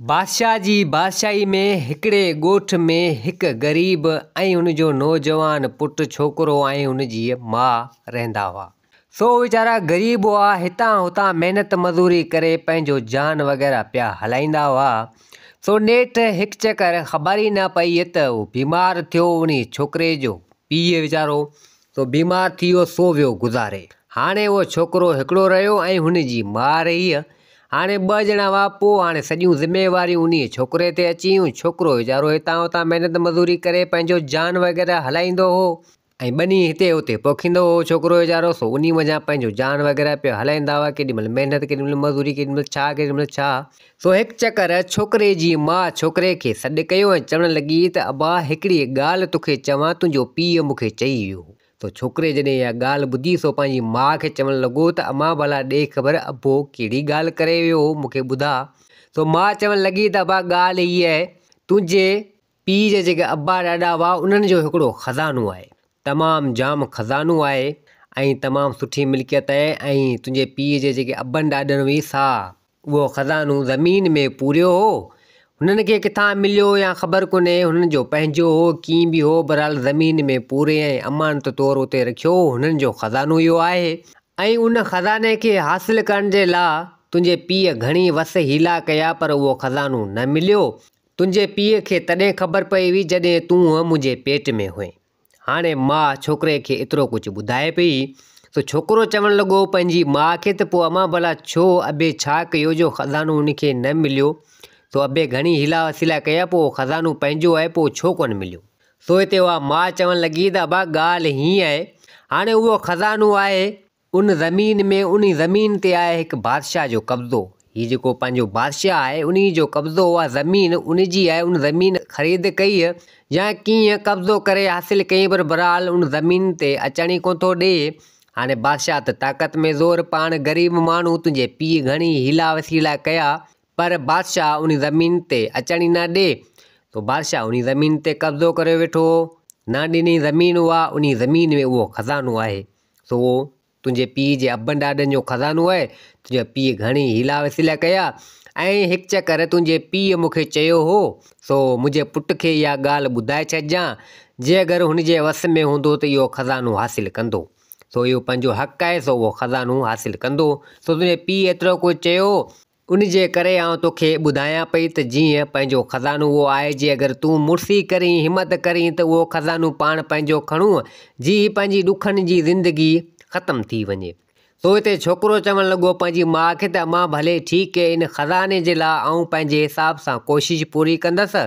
बादशाह जी बादशाही में हिकिड़े ॻोठ में हिकु ग़रीब ऐं हुनजो नौजवान पुटु छोकिरो ऐं हुनजी माउ रहंदा हुआ। सो वीचारा ग़रीब हुआ, हितां हुतां महिनत मज़ूरी करे पंहिंजो जान वग़ैरह पिया हलाईंदा हुआ। सो नेठि हिकु चकर ख़बर ई न पई त उहो बीमार थियो। उन छोकिरे जो पीउ वीचारो सो बीमार थी वियो, सो वियो गुज़ारे। हाणे उहो छोकिरो हिकिड़ो रहियो ऐं हुनजी माउ रही। हाणे ॿ ॼणा हुआ, पोइ हाणे सॼियूं ज़िम्मेवारियूं उन छोकिरे ते अची वियूं। छोकिरो वीचारो हितां हुतां महिनत मज़ूरी करे पंहिंजो जान वग़ैरह हलाईंदो हो ऐं ॿनी हिते हुते पोखींदो हो। छोकिरो वीचारो सो उन वञा पंहिंजो जान वग़ैरह पिया हलाईंदा हुआ, केॾीमहिल महिनत, केॾीमहिल मज़ूरी, केॾीमहिल छा। सो हिकु चकर छोकिरे जी माउ छोकिरे खे सॾु कयो ऐं चवणु लॻी त अबा, हिकिड़ी ॻाल्हि तोखे चवां, तुंहिंजो पीउ मूंखे चई वियो। तो छोकिरे जॾहिं इहा ॻाल्हि ॿुधी सो पंहिंजी माउ खे चवणु लॻो त अम्मा भला ॾे ख़बर, अबो कहिड़ी ॻाल्हि करे वियो मूंखे ॿुधा। सो माउ चवणु लॻी त अबा, ॻाल्हि हीअ आहे, तुंहिंजे पीउ जे जेके अब्बा ॾाॾा हुआ उन्हनि जो हिकिड़ो ख़ज़ानो आहे, तमामु जाम ख़ज़ानो आहे ऐं तमामु सुठी मिल्कियत आहे। ऐं तुंहिंजे पीउ जे जेके अबनि ॾाॾनि हुई सा उहो ख़ज़ानो ज़मीन में पूरियो हो। हुननि खे किथां मिलियो या ख़बर कोन्हे, हुननि जो पंहिंजो हो, कीअं बि हो, बहरहाल ज़मीन में पूरे ऐं अमानत तौरु उते रखियो। हुननि जो ख़ज़ानो इहो आहे ऐं उन ख़ज़ाने खे हासिलु करण जे लाइ तुंहिंजे पीउ घणी वस हीला कया, पर उहो ख़ज़ानो न मिलियो। तुंहिंजे पीउ खे तॾहिं ख़बर पई हुई जॾहिं तूं मुंहिंजे पेट में हुए। हाणे माउ छोकिरे खे एतिरो कुझु ॿुधाए पई। तो छोकिरो चवणु लॻो पंहिंजी माउ खे त पोइ अम्मा भला छो, अबे छा कयो जो ख़ज़ानो उनखे न मिलियो। तो अबे घणी हीला वसीला कया, पोइ ख़ज़ानो पंहिंजो आहे, पोइ छो कोन मिलियो। सो हिते उहा माउ चवणु लॻी त अबा, ॻाल्हि हीअं आहे, हाणे उहो ख़ज़ानो आहे उन ज़मीन में, उन ज़मीन ते आहे हिकु बादशाह जो कब्ज़ो। हीउ जेको पंहिंजो बादशाह आहे उन जो कब्ज़ो, उहा ज़मीन उन जी आहे। उन ज़मीन ख़रीद कई या कीअं कब्ज़ो करे हासिलु कई, पर बहरहाल उन ज़मीन ते अचण ई कोन थो ॾे। हाणे बादशाह त ताक़त में ज़ोर, पाण ग़रीब माण्हू, तुंहिंजे पीउ घणी हीला वसीला कया, पर बादशाह उन ज़मीन ते अचण ई न ॾे। तो बादशाह उन ज़मीन ते कब्ज़ो करे वेठो। न ॾिनी ज़मीन उहा, उन ज़मीन में उहो ख़ज़ानो आहे। सो उहो तुंहिंजे पीउ जे अबनि ॾाॾनि जो ख़ज़ानो आहे। तुंहिंजे पीउ घणी हीला वसीला कया ऐं हिकु चकर तुंहिंजे पीउ मूंखे चयो हो, सो मुंहिंजे पुट खे इहा ॻाल्हि ॿुधाए छॾिजां, जे अगरि हुनजे वस में हूंदो त इहो ख़ज़ानो हासिलु कंदो। सो इहो पंहिंजो हक़ु आहे, सो उहो ख़ज़ानो हासिलु कंदो। सो तुंहिंजे पीउ एतिरो कुझु चयो, उन जे करे आउं तोखे ॿुधायां पई त जीअं पंहिंजो ख़ज़ानो उहो आहे, जे अगरि तूं मुड़सी करीं, हिमत करीं, त उहो ख़ज़ानो पाण पंहिंजो खणूं, जी पंहिंजी ॾुखनि जी ज़िंदगी ख़तमु थी वञे। सो हिते छोकिरो चवणु लॻो पंहिंजी माउ खे त अम्मा भले ठीकु आहे, इन ख़ज़ाने जे लाइ आउं पंहिंजे हिसाब सां कोशिशि पूरी कंदसि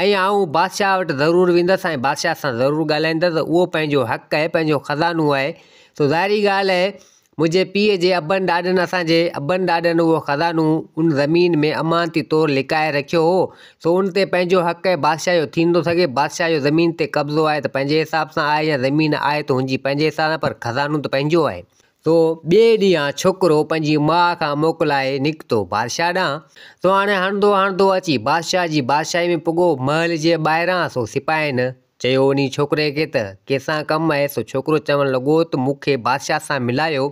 ऐं आउं बादशाह वटि ज़रूरु वेंदसि ऐं बादशाह सां ज़रूरु ॻाल्हाईंदसि। उहो पंहिंजो हक़ु आहे, पंहिंजो ख़ज़ानो आहे। सो ज़ाहिरी ॻाल्हि आहे, मुंहिंजे पीउ जे अबनि ॾाॾनि, असांजे अबनि ॾाॾनि उहो ख़ज़ानो उन ज़मीन में अमानती तौरु लिकाए रखियो हो। सो उन ते पंहिंजो हक़ु आहे, बादशाह जो थी नथो सघे। बादशाह जो ज़मीन ते कब्ज़ो आहे त पंहिंजे हिसाब सां आहे, या ज़मीन आहे त हुनजी पंहिंजे हिसाब सां, पर ख़ज़ानो त पंहिंजो आहे। सो ॿिए ॾींहुं छोकिरो पंहिंजी माउ खां मोकिलाए निकितो बादशाह ॾांहुं। सो हाणे हणंदो हणंदो अची बादशाह जी बादशाही में पुॻो। महल जे ॿाहिरां सो सिपाहियुनि चयो उन छोकिरे खे त कंहिंसां कमु आहे। सो छोकिरो चवणु लॻो त मूंखे बादशाह सां मिलायो,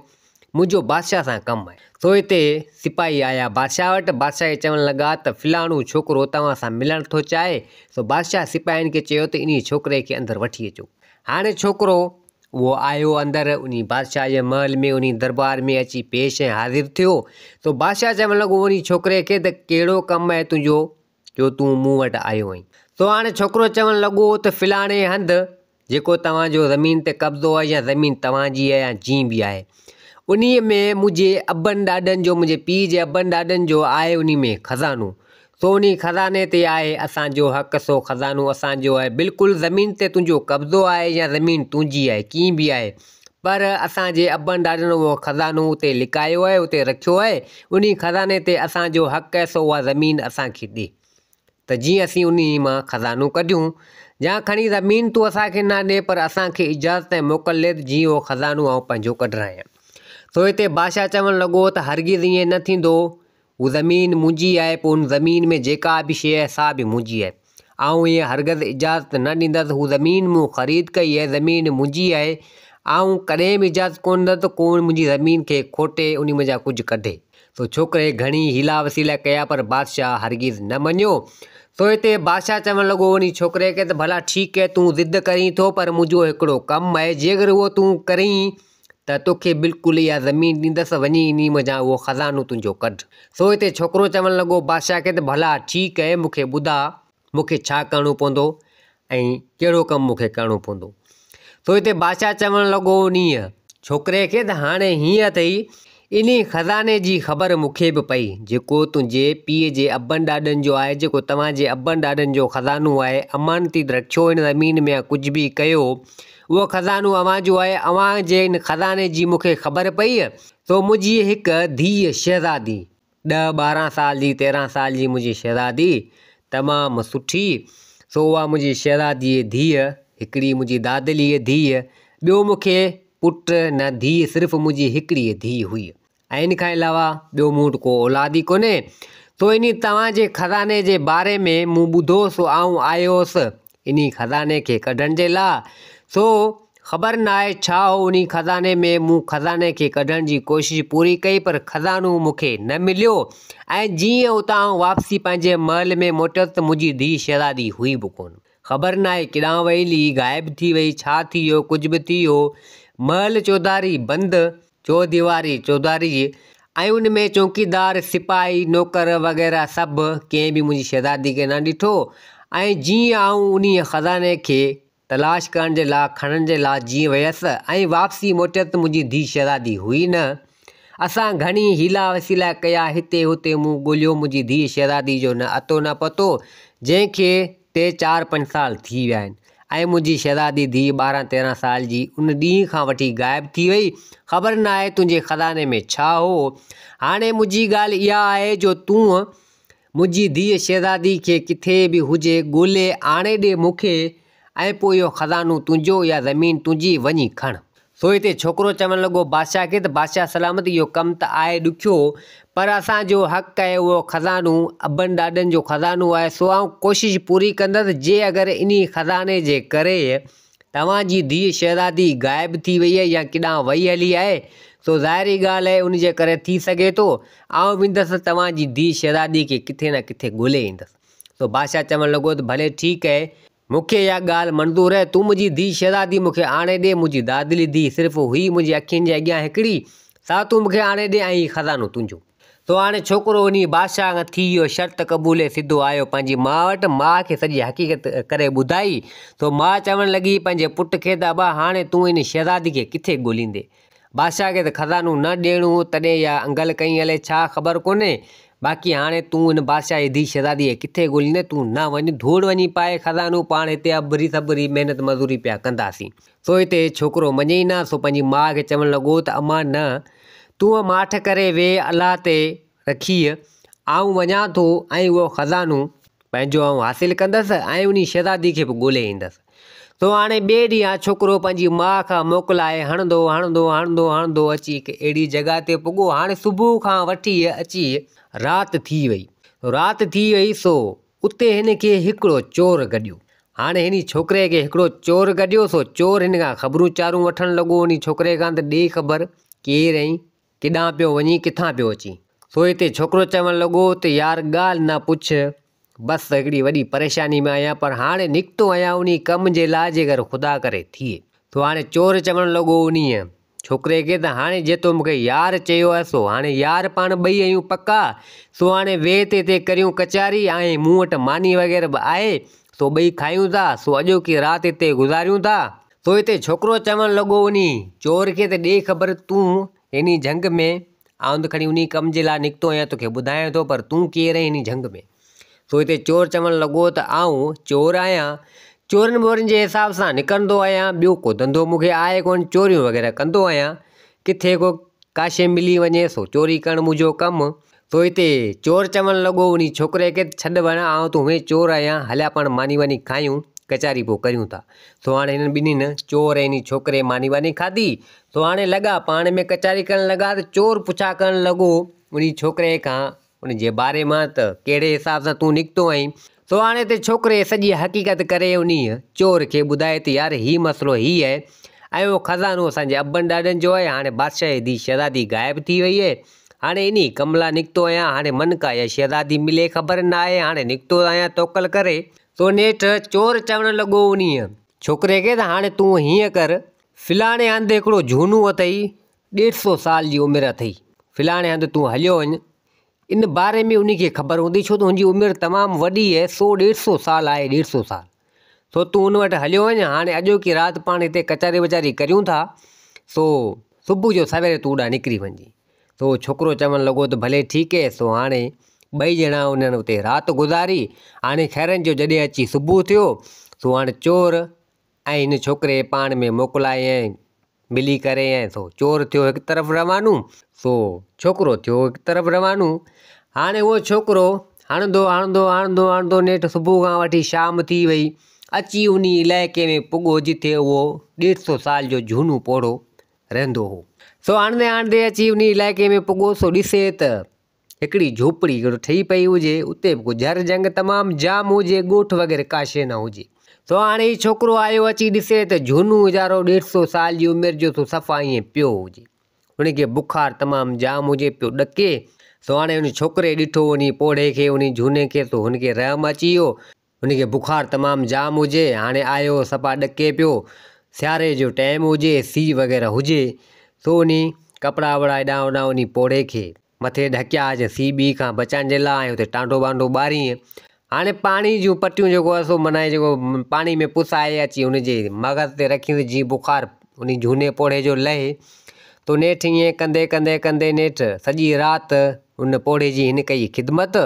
मुंहिंजो बादशाह सां कमु आहे। सो हिते सिपाही आया बादशाह वटि। बादशाह खे चवणु लॻा त फ़लाणो छोकिरो तव्हां सां मिलणु थो चाहे। सो बादशाह सिपाहियुनि खे चयो त इन छोकिरे खे अंदरि वठी अचो। हाणे छोकिरो उहो आयो अंदरि, उन बादशाह जे महल में, उन दरबार में अची पेश ऐं हाज़िर थियो। सो बादशाह चवणु लॻो उन छोकिरे खे त कहिड़ो कमु आहे तुंहिंजो, जो तूं मूं वटि आयो आहीं। सो हाणे छोकिरो चवणु लॻो त फ़लाणे हंधि जेको तव्हांजो ज़मीन ते कब्ज़ो आहे, या ज़मीन तव्हांजी आहे, या जीअं बि आहे, उन में मुंहिंजे अबनि ॾाॾनि जो, मुंहिंजे पीउ जे अबनि ॾाॾनि जो आहे उन में ख़ज़ानो। सो उन ख़ज़ाने ते आहे असांजो हक़ु, सो ख़ज़ानो असांजो आहे। बिल्कुलु ज़मीन ते तुंहिंजो कब्ज़ो आहे, या ज़मीन तुंहिंजी आहे, कीअं बि आहे, पर असांजे अबनि ॾाॾनि उहो ख़ज़ानो उते लिकायो आहे, उते रखियो आहे। उन ख़ज़ाने ते असांजो हक़ु आहे, सो उहा ज़मीन असांखे ॾे, त जीअं असीं उन मां ख़ज़ानो कढियूं। या खणी ज़मीन तूं असांखे न ॾे, पर असांखे इजाज़त ऐं मोकल ॾे, जीअं उहो ख़ज़ानो आउं पंहिंजो कढायां। सो हिते बादशाह चवणु लॻो त हरगिज़ ईअं न थींदो, हू ज़मीन मुंहिंजी आहे, पोइ उन ज़मीन में जेका बि शइ आहे सा बि मुंहिंजी आहे। आउं ईअं हरगिज़ इजाज़त न ॾींदसि। हू ज़मीन मूं ख़रीद कई आहे, ज़मीन मुंहिंजी आहे। आउं कॾहिं बि इजाज़त कोन ॾींदसि त कोन मुंहिंजी ज़मीन खे खोटे, उन मज़ा कुझु कढे। सो छोकिरे घणी हीला वसीला कया पर बादशाह हरगिज़ न मञियो। सो हिते बादशाह चवणु लॻो उन छोकिरे खे त भला ठीकु आहे, तूं ज़िद करीं थो, पर मुंहिंजो हिकिड़ो कमु आहे, जेकर उहो तूं करीं त तोखे बिल्कुलु इहा ज़मीन ॾींदसि, वञी इन मज़ा उहो ख़ज़ानो तुंहिंजो कढ। सो हिते छोकिरो चवणु लॻो बादशाह खे त भला ठीकु आहे, मूंखे ॿुधा मूंखे छा करिणो पवंदो ऐं कहिड़ो कमु मूंखे करिणो पवंदो। सो हिते बादशाह चवणु लॻो उन छोकिरे खे त हाणे हीअं अथई, इन ख़ज़ाने जी ख़बर मूंखे बि पई, जेको तुंहिंजे पीउ जे अबनि ॾाॾनि जो आहे, जेको तव्हांजे अबनि ॾाॾनि जो ख़ज़ानो आहे, अमानती रखियो इन ज़मीन में, कुझु बि कयो, उहो ख़ज़ानो अव्हां जो आहे। अव्हां जे इन ख़ज़ाने जी मूंखे ख़बर पई। सो मुंहिंजी हिकु धीउ शहज़ादी, 10-12 साल जी 13 साल जी मुंहिंजी शहज़ादी, तमामु सुठी। सो उहा मुंहिंजी शहज़ादीअ धीउ, हिकिड़ी मुंहिंजी दादलीअ धीउ, ॿियो मूंखे पुटु न धीउ, सिर्फ़ु मुंहिंजी हिकिड़ी धीउ हुई ऐं इन खां अलावा ॿियो मूं वटि को औलाद ई कोन्हे। सो इन तव्हांजे ख़ज़ाने जे बारे में मूं ॿुधो, सो आऊं आयो हुउसि इन ख़ज़ाने खे कढण जे लाइ। सो ख़बर न आहे छा हो उन ख़ज़ाने में, मूं ख़ज़ाने खे कढण जी कोशिशि पूरी कई पर ख़ज़ानो मूंखे न मिलियो। ऐं जीअं उतां वापसी पंहिंजे महल में मोटियसि त मुंहिंजी धीउ शहज़ादी हुई बि कोन। ख़बर न आहे किॾां वई ली, ग़ाइबु थी वई, छा थी वियो, कुझु बि थी वियो। महल चौधारी बंदि, चौदीवारी चौधारी, ऐं उन में चौकीदार, सिपाही, नौकर वग़ैरह सभु, कंहिं बि मुंहिंजी शहज़ादी खे न ॾिठो। ऐं जीअं आऊं उन ख़ज़ाने खे तलाश करण जे लाइ, खणण जे लाइ जीअं वियसि ऐं वापसी मोटियसि त मुंहिंजी धीउ शहज़ादी हुई न। असां घणी हीला वसीला कया, हिते हुते मूं ॻोल्हियो, मुंहिंजी धीउ शहज़ादी जो न अतो न पतो, जंहिंखे 3-4-5 साल थी विया आहिनि ऐं मुंहिंजी शहज़ादी धीउ 12-13 साल जी उन ॾींहं खां वठी ग़ाइबु थी वई। ख़बर न आहे तुंहिंजे ख़ज़ाने में छा हो। हाणे मुंहिंजी ॻाल्हि इहा आहे, जो तूं मुंहिंजी धीउ शहज़ादी खे किथे बि हुजे ॻोल्हे आणे ॾे मूंखे, ऐं पोइ इहो ख़ज़ानो तुंहिंजो, या ज़मीन तुंहिंजी, वञी खण। सो हिते छोकिरो चवणु लॻो बादशाह खे त बादशाह सलामत, इहो कमु त आहे ॾुखियो, पर असांजो हक़ु आहे, उहो ख़ज़ानो अबनि ॾाॾनि जो ख़ज़ानो आहे। सो आऊं कोशिशि पूरी कंदसि, जे अगरि इन ख़ज़ाने जे करे तव्हांजी धीउ शहज़ादी ग़ाइबु थी वई आहे या किॾां वई हली आहे, सो ज़ाहिरी ॻाल्हि आहे उन जे करे थी सघे थो आऊं वेंदसि तव्हांजी धीउ शहज़ादी खे किथे न किथे ॻोल्हे ईंदसि। सो बादशाह चवणु लॻो त भले ठीकु आहे, मूंखे इहा ॻाल्हि मंज़ूरु आहे, तूं मुंहिंजी धीउ शहज़ादी मूंखे आणे ॾे। मुंहिंजी दादली धीउ सिर्फ़ु हुई मुंहिंजी अखियुनि जे अॻियां हिकिड़ी, सा तूं मूंखे आणे ॾे ऐं हीउ ख़ज़ानो तुंहिंजो। सो हाणे छोकिरो उन बादशाह खां थी वियो शर्त क़बूले, सिधो आयो पंहिंजी माउ वटि, माउ खे सॼी हक़ीक़त करे ॿुधाई। सो माउ चवणु लॻी पंहिंजे पुट खे त अबा हाणे तूं इन शहज़ादी खे किथे ॻोल्हींदे। बादशाह खे त ख़ज़ानो न ॾियणो हो, तॾहिं इहा अंगल कई हले छा ख़बर कोन्हे, बाक़ी हाणे तूं इन बादशाह जी धीउ शहज़ादी खे किथे ॻोल्हींदे, तूं न वञ, धूड़ वञी पाए ख़ज़ानो, पाण हिते अबरी सबरी महिनत मज़ूरी पिया कंदासीं। सो हिते छोकिरो मञे ई न। सो पंहिंजी माउ खे चवणु लॻो त अम्मा न, तूं माठ करे वेह, अलाह ते रखी, आऊं वञा थो ऐं उहो ख़ज़ानो पंहिंजो आऊं हासिलु कंदसि ऐं उन शहज़ादी खे बि ॻोल्हे ईंदसि। सो हाणे ॿिए ॾींहुं छोकिरो पंहिंजी माउ खां मोकिलाए हणंदो हणंदो हणंदो हणंदो अची हिकु अहिड़ी जॻह ते पुॻो। हाणे सुबुह खां वठी अची राति थी वई। राति थी वई, सो उते हिन खे हिकिड़ो चोर गॾियो। हाणे हिन छोकिरे खे हिकिड़ो चोर गॾियो। सो चोर हिन खां ख़बरूं चारूं वठणु लॻो उन छोकिरे खां, त ॾे ख़बर केरु ऐं किॾां पियो वञी, किथां पियो अची। सो हिते छोकिरो चवणु लॻो त यार ॻाल्हि न पुछ, बसि हिकिड़ी वॾी परेशानी में आहियां, पर हाणे निकितो आहियां उन कम जे लाइ, जेकर ख़ुदा करे थिए। सो हाणे चोर चवणु लॻो उन छोकिरे खे त हाणे जेतो मूंखे यार चयो आहे, सो हाणे यार पाण ॿई आहियूं पका। सो हाणे वेह ते हिते करियूं कचारी, ऐं मूं वटि मानी वग़ैरह बि आहे, सो ॿई खायूं था, सो अॼोकी राति हिते गुज़ारियूं था। सो हिते छोकिरो चवणु लॻो उन चोर खे त ॾे ख़बर, तूं हिन झंग में, आउं त खणी उन कम जे लाइ निकितो आहियां, तोखे ॿुधायां थो, पर तूं केरु आहीं हिन झंग में। सो हिते चोर चवणु लॻो त आउं चोर आहियां, चोरनि ॿोरनि जे हिसाब सां निकिरंदो आहियां, ॿियो को धंधो मूंखे आहे कोन, चोरियूं वग़ैरह कंदो आहियां, किथे को काशे मिली वञे सो चोरी करणु मुंहिंजो कमु। सो हिते चोर चवणु लॻो उन छोकिरे खे, छॾ वञा, आउं तूं में चोर आहियां, हलिया पाण मानी वानी खायूं, कचारी पोइ करियूं था। सो हाणे हिननि ॿिन्हिनि चोर ऐं इन छोकिरे मानी वानी खाधी। सो हाणे लॻा पाण में कचारी करणु लॻा, त चोर पुछा करणु लॻो उन छोकिरे खां उन जे बारे मां, त कहिड़े हिसाब सां तूं निकितो आहीं। सो हाणे हिते छोकिरे सॼी हक़ीक़त करे उन चोर खे ॿुधाए त यार हीउ मसइलो हीउ आहे, ऐं उहो ख़ज़ानो असांजे अबनि ॾाॾनि जो आहे। हाणे बादशाह जी धीउ शहज़ादी ग़ाइबु थी वई आहे हाणे इनी कमला निकितो आहियां, हाणे मन का या शहज़ादी मिले ख़बर न आहे, हाणे निकितो आहियां तोकल करे। तो नेठ चोर चवणु लॻो उन्हीअ छोकिरे खे त हाणे तूं हीअं कर, फिलाणे हंधि हिकिड़ो झूनो अथई, 150 साल जी उमिरि अथई, फिलाणे हंधि तूं हलियो वञ। इन बारे में उनखे ख़बर हूंदी छो त हुनजी उमिरि तमामु वॾी आहे, 100-150 साल आहे, 150 साल। सो तूं उन वटि हलियो वञ। हाणे अॼो की राति पाण हिते कचारी वचारी करियूं था, सो सुबुह जो सवेरे तूं ओॾां निकिरी वञिजे। सो छोकिरो चवणु लॻो त भले ठीकु आहे। सो हाणे ॿई ॼणा उन्हनि उते राति गुज़ारी। हाणे खैरनि जो जॾहिं अची सुबुह थियो, सो हाणे चोर ऐं हिन छोकिरे पाण में मोकिलाए ऐं मिली करे ऐं सो चोर थियो हिकु तरफ़ रवानो, सो छोकिरो थियो हिकु तरफ़ रवानो। हाणे उहो छोकिरो हणंदो हणंदो हणंदो हणंदो नेठ सुबुह खां वठी शाम थी वई, अची उन इलाइक़े में पुॻो जिथे उहो 150 साल जो झूनो पोड़ो रहंदो हो। सो हणंदे हणंदे अची उन इलाइक़े में पुॻो, सो ॾिसे त हिकिड़ी झोपड़ी ठही पई हुजे, उते झर जंग तमामु जाम हुजे, ॻोठ वग़ैरह का शइ न हुजे। सो हाणे ही छोकिरो आयो अची ॾिसे त झूनो वीचारो 150 साल जी उमिरि जो सफ़ा ईअं पियो हुजे, हुनखे बुखार तमामु जाम हुजे पियो ॾके। सो हाणे उन छोकिरे ॾिठो उन पोड़े खे, उन झूने खे, तो हुनखे रहम अची वियो, हुनखे बुखार तमामु जाम हुजे। हाणे आयो सफ़ा ॾके पियो, सियारे जो टाइम हुजे, सीउ वग़ैरह हुजे। सो उन कपिड़ा वपिड़ा हेॾां होॾां उन पोड़े खे मथे ढकिया जे सीउ ॿी खां बचण जे लाइ, हुते टांडो वांडो ॿारी। हाणे पाणी जूं पटियूं जेको आहे सो माना जेको पाणी में पुसाए अची हुनजे मग़ज़ ते रखियूं, जीअं बुखार उन झूने पोड़े जो लहे। तो नेठ ईअं कंदे कंदे कंदे नेठ सॼी राति उन पोड़े जी हिन कई ख़िदमत।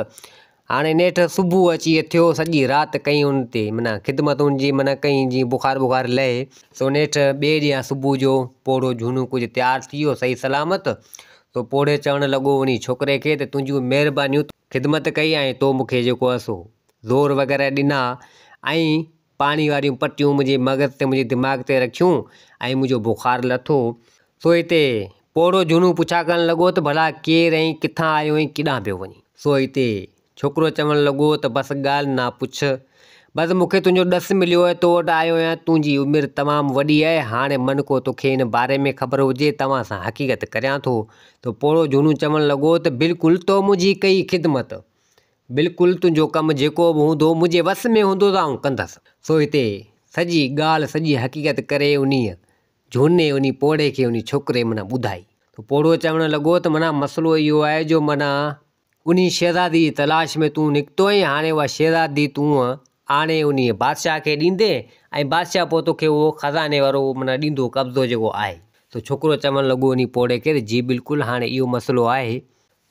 हाणे नेठ सुबुह अची थियो, सॼी राति कई उन ते माना ख़िदमत हुनजी माना कई, जीअं बुखार बुखार लहे। सो नेठ ॿिए ॾींहुं सुबुह जो पोड़ो झूनो कुझु तयारु थी वियो सही सलामत। तो पोड़े चवणु लॻो उन छोकिरे खे त तुंहिंजियूं महिरबानियूं, ख़िदमत कई ऐं तो मूंखे जेको आहे सो ज़ोर वग़ैरह ॾिना ऐं पाणी वारियूं पटियूं मुंहिंजे मग़ज़ ते मुंहिंजे दिमाग़ ते रखियूं ऐं मुंहिंजो बुखार लथो। सो हिते पोड़ो झूनो पुछा करणु लॻो त भला केरु ऐं किथां आयो ऐं किॾां पियो वञे। सो हिते छोकिरो चवणु लॻो त बसि ॻाल्हि ना पुछ, बसि मूंखे तुंहिंजो ॾसु मिलियो आहे, तो वटि आयो आहियां, तुंहिंजी उमिरि तमामु वॾी आहे, हाणे मन को तोखे हिन बारे में ख़बर हुजे, तव्हां सां हक़ीक़त करियां थो। तो पोड़ो झूनो चवणु लॻो त बिल्कुलु तो मुंहिंजी कई ख़िदमत, बिल्कुलु तुंहिंजो कमु जेको बि हूंदो मुंहिंजे वस में हूंदो त आउं कंदसि। सो हिते सॼी ॻाल्हि सॼी हक़ीक़त करे उन झूने उन पोड़े खे उन छोकिरे माना ॿुधाई। तो पोड़ो चवणु लॻो त माना मसइलो इहो आहे जो माना उन शहज़ादी जी तलाश में तूं निकितो आहीं, हाणे उहा शहज़ादी तूं आणे उन बादशाह खे ॾींदे ऐं बादशाह पोइ तोखे उहो ख़ज़ाने वारो माना ॾींदो कब्ज़ो जेको आहे। तो छोकिरो चवणु लॻो उन पोड़े खे जी बिल्कुलु हाणे इहो मसइलो आहे।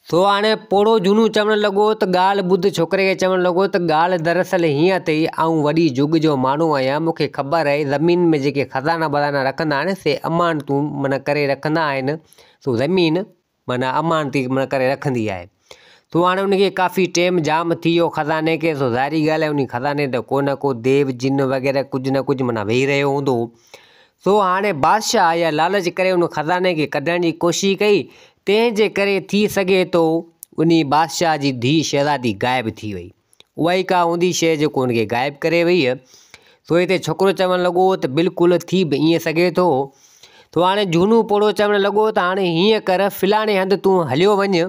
सो हाणे पोड़ो झूनो चवणु लॻो त ॻाल्हि ॿुध, छोकिरे खे चवणु लॻो त ॻाल्हि दरअसल हीअं अथई, आउं वॾी जुग जो माण्हू आहियां, मूंखे ख़बर आहे ज़मीन में जेके ख़ज़ाना बज़ाना रखंदा आहिनि से अमानतूं माना करे रखंदा आहिनि। सो ज़मीन माना अमानती माना करे रखंदी आहे। तो हाणे उनखे काफ़ी टाइम जाम थी वियो ख़ज़ाने खे। सो ज़ाहिरी ॻाल्हि आहे उन ख़ज़ाने त को न को देव जिन वग़ैरह कुझु न कुझु माना वेही रहियो हूंदो। सो हाणे बादशाह या लालच करे उन ख़ज़ाने खे कढण जी कोशिशि कई, तंहिंजे करे थी सघे थो उन बादशाह जी धीउ शहज़ादी ग़ाइबु थी वई, उहा ई का हूंदी शइ जेको उनखे ग़ाइबु करे वई आहे। सो हिते छोकिरो चवणु लॻो त बिल्कुलु थी बि ईअं सघे थो। तो हाणे झूनो पोड़ो चवणु लॻो त हाणे हीअं कर, फिलाणे हंधि तूं हलियो वञ,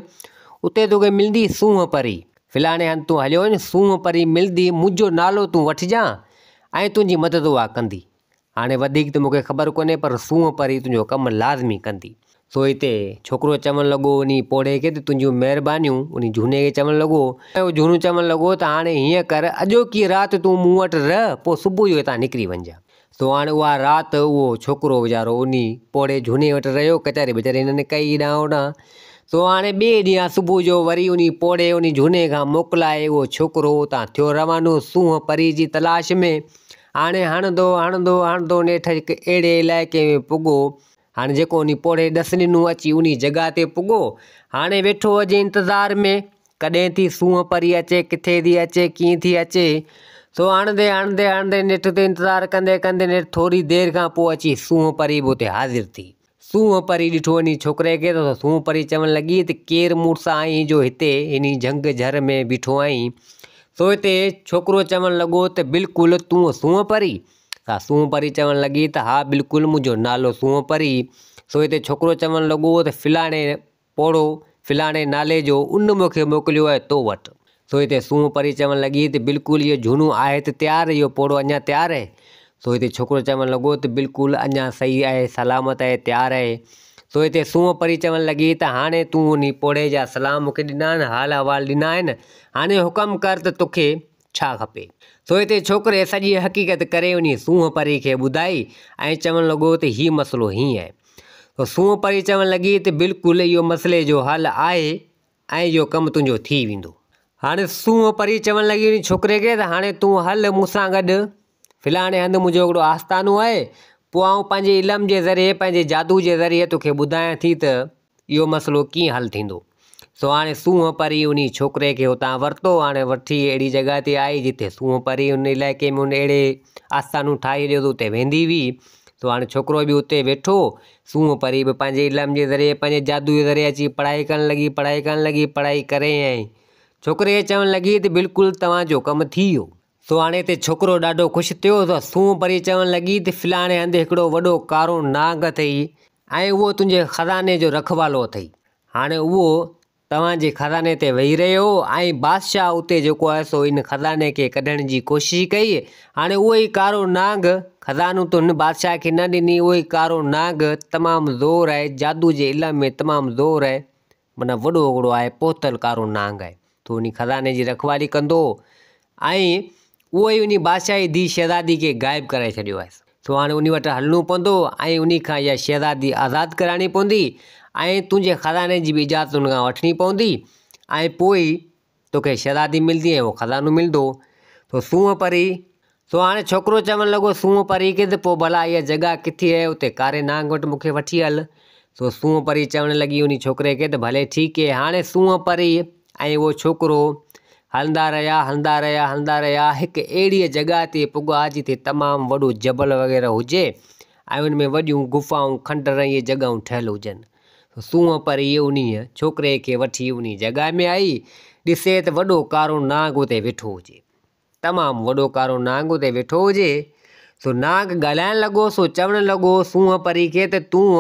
उते तोखे मिलंदी सूंहं परी, फिलाणे हंधि तूं हलियो वञ, सूंहं परी मिलंदी, मुंहिंजो नालो तूं वठिजांइ ऐं तुंहिंजी मदद उहा कंदी। हाणे वधीक त मूंखे ख़बर कोन्हे, पर सूंहं परी तुंहिंजो कमु लाज़मी कंदी। सो हिते छोकिरो चवणु लॻो उन पोड़े खे त तुंहिंजियूं महिरबानियूं, उन झूने खे चवणु लॻो, ऐं झूनो चवणु लॻो त हाणे हीअं कर, अॼोकी राति तूं मूं वटि रह, पोइ सुबुह जो हितां निकिरी वञिजांइ। सो हाणे उहा राति उहो छोकिरो वीचारो उन पोड़े झूने वटि रहियो, कचारी वीचारे हिननि कई हेॾां होॾां। सो हाणे ॿिए ॾींहुं सुबुह जो वरी उन पोड़े उन झूने खां मोकिलाए उहो छोकिरो उतां थियो रवानो सूंहं परी जी तलाश में। हाणे हणंदो हणंदो हणंदो नेठ हिकु अहिड़े इलाइक़े में पुॻो, हाणे जेको उन पोड़े ॾसु ॾिनो अची उन जॻह ते पुॻो। हाणे वेठो हुजे इंतज़ार में, कॾहिं थी सूंहं परी अचे, किथे थी अचे, कीअं थी अचे। सो हणंदे हणंदे हणंदे नेठ ते इंतज़ारु कंदे कंदे नेठ थोरी देरि खां पोइ अची सूंहं परी बि उते हाज़िर थी। सूंहं परी ॾिठो वञी छोकिरे खे, त सूंहं परी चवणु लॻी त केरु मूंसां आहीं जो हिते हिन जंग झर में बीठो आहीं। सो हिते छोकिरो चवणु लॻो त बिल्कुलु तूं सूंहं परी? सूंहं परी चवणु लॻी त हा बिल्कुलु मुंहिंजो नालो सूंहं परी। सो हिते छोकिरो चवणु लॻो त फिलाणे पोड़ो फिलाणे नाले जो उन मूंखे मोकिलियो आहे तो वटि। सो हिते सूंहं परी चवणु लॻी त बिल्कुलु इहो झूनो आहे त तयारु, इहो पोड़ो अञा तयारु आहे। सो हिते छोकिरो चवणु लॻो त बिल्कुलु अञा सही आहे, सलामत आहे, तयारु आहे। सो हिते सूंहं परी चवणु लॻी त हाणे तूं उन पोड़े जा सलाम मूंखे ॾिना आहिनि, हाल अहिवाल ॾिना आहिनि, हाणे हुकम कर त तोखे छा खपे। सो हिते छोकिरे सॼी हक़ीक़त करे उन सूंहं परी खे ॿुधाई ऐं चवणु लॻो त हीउ मसइलो हीअं आहे। तो सूंहं परी चवणु लॻी त बिल्कुलु इहो मसइले जो हल आहे ऐं इहो कमु तुंहिंजो थी वेंदो। हाणे सूंहं परी चवणु लॻी उन छोकिरे खे त हाणे तूं हल मूंसां गॾु, फिलाणे हंधि मुंहिंजो हिकिड़ो आस्थानो आहे, पोइ आउं पंहिंजे इल्म जे ज़रिए, पंहिंजे जादू जे ज़रिए तोखे ॿुधायां थी त इहो मसइलो कीअं हल थींदो। सो हाणे सूंहं परी उन छोकिरे खे हुतां वरितो, हाणे वठी अहिड़ी जॻह ते आई जिते सूंहं परी उन इलाइक़े में उन अहिड़े आस्थानूं ठाहे ॾियो त उते वेंदी हुई। सो हाणे छोकिरो बि उते वेठो, सूंहं परी बि पंहिंजे इल्म जे ज़रिए, पंहिंजे जादू जे ज़रिए अची पढ़ाई करणु लॻी, पढ़ाई करे ऐं छोकिरे चवणु लॻी त बिल्कुलु तव्हांजो कमु थी वियो। सो हाणे हिते छोकिरो ॾाढो ख़ुशि थियो। त सूंहं परी चवणु लॻी त फिलाणे हंधि हिकिड़ो वॾो कारो नाग अथई ऐं उहो तुंहिंजे खज़ाने जो रखवालो अथई। हाणे उहो तव्हांजे खज़ाने ते वेही रहियो ऐं बादशाह उते जेको आहे सो इन खज़ाने खे कढण जी कोशिशि कई। हाणे उहो ई कारो नाग, खज़ानो त हुन बादशाह खे न ॾिनी, उहो ई कारो नाग तमामु ज़ोर आहे, जादू जे इल्म में तमामु ज़ोर आहे, माना वॾो हिकिड़ो आहे, पोतल कारो नाग आहे। तो उन खज़ाने जी रखवाली कंदो ऐं उहो ई उन बादशाह जी धीउ शहज़ादी खे ग़ाइबु करे छॾियो आहे। सो हाणे उन वटि हलणो पवंदो ऐं उन खां इहा शहज़ादी आज़ादु कराइणी पवंदी ऐं तुंहिंजे खज़ाने जी बि इजाज़त उन खां वठणी पवंदी ऐं पोइ ई तोखे शहज़ादी मिलंदी ऐं उहो खज़ानो मिलंदो। तो सूंहं परी, सो हाणे छोकिरो चवणु लॻो सूंहं परी खे त पोइ भला इहा जॻह किथे आहे, उते कारे नाग वटि मूंखे वठी हल। सो सूंहं परी चवणु लॻी उन छोकिरे खे त भले ठीकु आहे। हाणे सूंहं परी ऐं उहो छोकिरो हलंदा रहिया हिकु अहिड़ी जॻह ते पुॻा जिते तमामु वॾो जबल वग़ैरह हुजे ऐं उन में वॾियूं गुफ़ाऊं, खंडर, इहे जॻहियूं ठहियलु हुजनि। सूंहं परी उन छोकिरे खे वठी उन जॻह में आई, ॾिसे त वॾो कारो नाग उते वेठो हुजे, तमामु वॾो कारो नाग उते वेठो हुजे। सो नाग ॻाल्हाइणु लॻो, सो चवणु लॻो सूंहं परी खे त तूं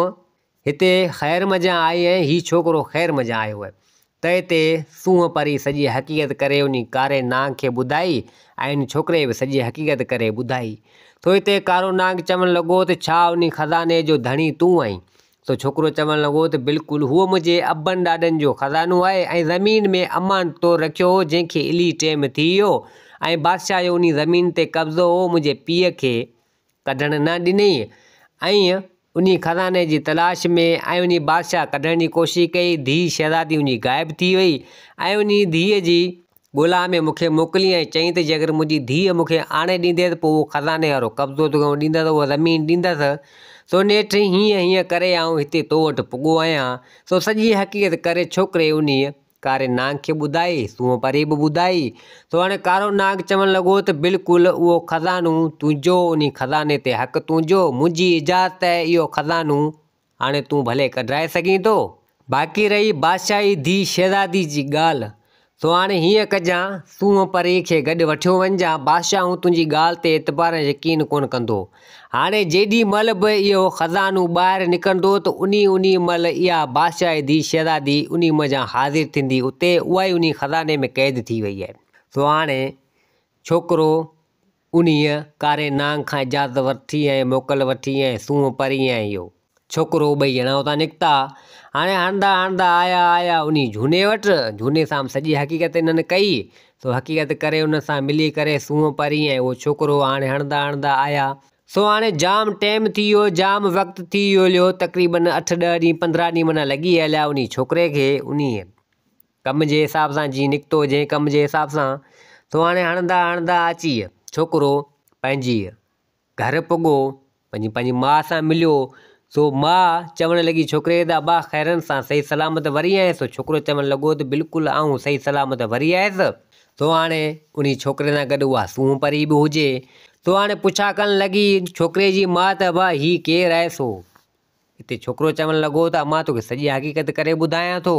हिते ख़ैर मज़ा आई ऐं हीउ छोकिरो ख़ैर मज़ा आयो आहे। त हिते सूंहं परी सॼी हक़ीक़त करे उन कारे नाग खे ॿुधाई ऐं उन छोकिरे बि सॼी हक़ीक़त करे ॿुधाई। तो हिते कारो नाग चवणु लॻो त छा उन खज़ाने जो धणी तूं आहीं? सो छोकिरो चवणु लॻो त बिल्कुलु उहो मुंहिंजे अबनि ॾाॾनि जो खज़ानो आहे ऐं ज़मीन में अमान तौरु रखियो हो, जंहिंखे इली टेम थी वियो ऐं बादशाह जो उन ज़मीन ते कब्ज़ो हो, मुंहिंजे पीउ खे कढणु न ॾिनई ऐं उन खज़ाने जी तलाश में ऐं उन बादशाह कढण जी कोशिशि कई। धीउ शहज़ादी उन ग़ाइबु थी वई ऐं उन धीअ जी ॻोल्हा में मूंखे मोकिली ऐं चईं त जे अगरि मुंहिंजी धीअ मूंखे आणे ॾींदे त पोइ उहो खज़ाने वारो कब्ज़ो तोखे ॾींदसि, उहा ज़मीन ॾींदसि। सो नेठि हीअं करे आउं हिते तो वटि पुॻो आहियां। सो सॼी हक़ीक़त करे छोकिरे उन कारे नाग खे ॿुधाई, सूंहं परी बि ॿुधाई। सो हाणे कारो नाग चवणु लॻो त बिल्कुलु उहो खज़ानो तुंहिंजो, उन खज़ाने ते हक़ु तुंहिंजो, मुंहिंजी इजाज़त आहे, इहो खज़ानो हाणे तूं भले कढाए सघीं थो। बाक़ी रही बादशाह जी धीउ शहज़ादी जी ॻाल्हि, सो हाणे हीअं कजां, सूंहं परी खे गॾु वठियो वञिजां, बादशाह तुंहिंजी ॻाल्हि ते एतबार यकीन कोन कंदो। हाणे जेॾी महिल बि इहो खज़ानो ॿाहिरि निकिरंदो त उन महिल इहा बादशाह जी धीउ शहज़ादी उन मज़ा हाज़िर थींदी उते, उहा ई उन खज़ाने में क़ैद थी वई आहे। सो हाणे छोकिरो उन कारे नाग खां इजाज़त वठी ऐं मोकल वठी ऐं सूंहं परी ऐं इहो छोकिरो ॿई ॼणा उतां निकिता। हाणे हणंदा आया उन झूने वटि, झूने सां सॼी हक़ीक़त इन्हनि कई। सो हक़ीक़त करे उन सां मिली करे सूंहं परी ऐं उहो छोकिरो हाणे हणंदा आया। सो हाणे जाम टाइम थी वियो, जाम वक़्तु थी वियो, तक़रीबन 8-10 ॾींहं 15 ॾींहं माना लॻी हलिया उन छोकिरे खे उन कम जे हिसाब सां जीअं निकितो जंहिं कम जे हिसाब सां। सो हाणे हणंदा अची छोकिरो पंहिंजी घर पुॻो, पंहिंजी माउ सां मिलियो। सो माउ चवणु लॻी छोकिरे त अबा ख़ैरनि सां सही सलामत वरी आयसि? सो छोकिरो चवणु लॻो त बिल्कुलु आऊं सही सलामत वरी आयसि। सो हाणे उन छोकिरे सां गॾु उहा सूंहं परी बि हुजे। सो हाणे पुछा करणु लॻी छोकिरे जी माउ त अबा हीउ केरु आहे? सो हिते छोकिरो चवणु लॻो त मां तोखे सॼी हक़ीक़त करे ॿुधायां थो।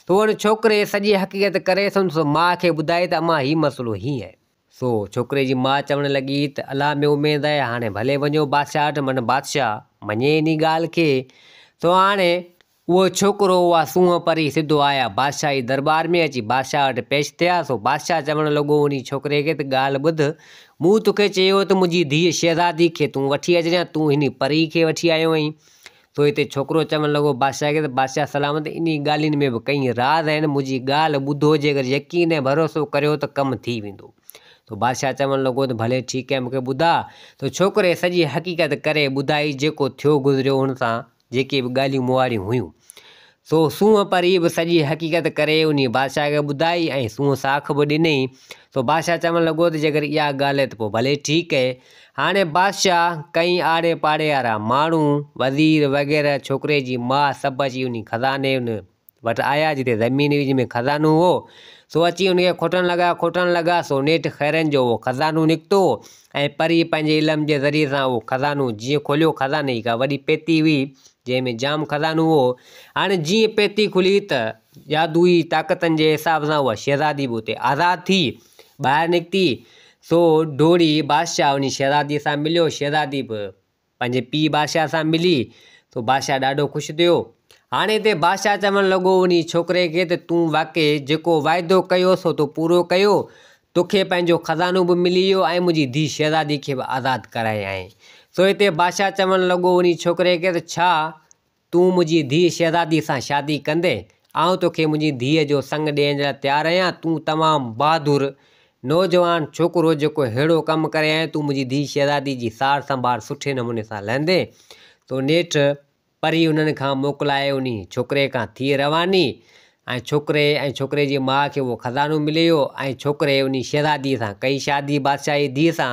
सो हाणे छोकिरे सॼी हक़ीक़त करे सो माउ खे ॿुधाई त अमां हीउ मसइलो हीअं आहे। सो छोकिरे जी माउ चवणु लॻी त अलाह में उमेदु आहे, हाणे भले वञो बादशाह वटि, माना बादशाह मञे इन ॻाल्हि खे। सो हाणे वो छोकरो उहा सूंहं परी सिधो आया बादशाह जी दरबार में अची बादशाह वटि पेश थिया। सो बादशाह चवणु लॻो उन छोकिरे खे त ॻाल्हि ॿुध, मूं तोखे चयो त मुंहिंजी धीअ शहज़ादी खे तूं वठी अचिजांइ, तूं हिन परी खे वठी आयो आहीं। सो हिते छोकिरो चवणु लॻो बादशाह खे त बादशाह सलामत, इन ॻाल्हियुनि में बि कई राज़ आहिनि, मुंहिंजी ॻाल्हि ॿुधो, जेकर यकीन ऐं भरोसो करियो त कमु थी वेंदो। तो बादशाह चवणु लॻो त भले ठीकु आहे, मूंखे ॿुधा। तो छोकिरे सॼी हक़ीक़त करे ॿुधाई, जेको थियो गुज़रियो हुन सां जेके बि ॻाल्हियूं मुहारियूं हुयूं। सो सूंहं परी बि सॼी हक़ीक़त करे उन बादशाह खे ॿुधाई ऐं सूंहं साख बि ॾिनई। सो बादशाह चवणु लॻो त जेकर इहा ॻाल्हि आहे त पोइ भले ठीकु आहे। हाणे बादशाह कई आड़े पाड़े वारा माण्हू, वज़ीर वग़ैरह, छोकिरे जी माउ सभु अची उन खज़ाने उन वटि आया जिते ज़मीन विच में खज़ानो हो। सो अची उनखे खोटणु लॻा। सो नेठि ख़ैरनि जो उहो खज़ानो निकितो ऐं परी पंहिंजे इल्म जे ज़रिए सां उहो खज़ानो जीअं खोलियो, खज़ाने जी का वॾी पेती हुई जंहिंमें जाम खज़ानो हो। हाणे जीअं पेती खुली त जादुई ताक़तनि जे हिसाब सां उहा शहज़ादी बि उते आज़ादु थी ॿाहिरि निकिती। सो डोड़ी बादशाह उन शहज़ादीअ सां मिलियो, शहज़ादी बि पंहिंजे पीउ बादशाह सां मिली। तो बादशाह ॾाढो ख़ुशि थियो। हाणे हिते बादशाह चवणु लॻो उन छोकिरे खे त तूं वाक़ई जेको वाइदो कयो सो तूं पूरो कयो, तोखे पंहिंजो खज़ानो बि मिली वियो ऐं मुंहिंजी धीउ शहज़ादी खे बि आज़ादु कराए आहीं। सो हिते बादशाह चवणु लॻो उन छोकिरे खे त छा तूं मुंहिंजी धीउ शहज़ादी सां शादी कंदे? आउं तोखे मुंहिंजी धीअ जो संग ॾियण लाइ तयारु आहियां। तूं तमामु बहादुर नौजवान छोकिरो जेको अहिड़ो कमु करे आहीं, तूं मुंहिंजी धीउ शहज़ादी जी सार संभाल सुठे नमूने सां लहंदे। तो नेठि परी उन्हनि खां मोकिलाए उन छोकिरे खां थी रवानी ऐं छोकिरे जी माउ खे उहो खज़ानो मिली वियो ऐं छोकिरे उन शहज़ादीअ सां कई शादी बादशाह जी धीअ सां।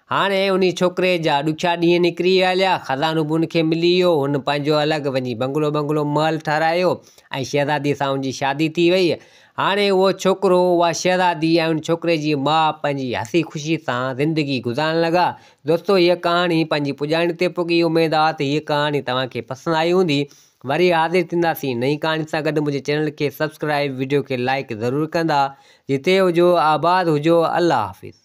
हाणे उन छोकिरे जा ॾुखिया ॾींहं निकिरी हलिया, खज़ानो बि उनखे मिली वियो, हुन पंहिंजो अलॻि वञी बंगलो महल ठारायो ऐं शहज़ादीअ सां उनजी शादी थी वई। हाणे उहो छोकिरो, उहा शहज़ादी ऐं उन छोकिरे जी माउ पंहिंजी हसी ख़ुशी सां ज़िंदगी गुज़ारण लॻा। दोस्तो, हीअ कहाणी पंहिंजी पुॼाणी ते पुगी। उमेदु आहे त हीअ कहाणी तव्हांखे पसंदि आई हूंदी। वरी हाज़िर थींदासीं नई कहाणी सां गॾु। मुंहिंजे चैनल खे सब्सक्राइब, वीडियो खे लाइक ज़रूरु कंदा। जिते हुजो आबाद हुजो। अल्लाह हाफ़िज़।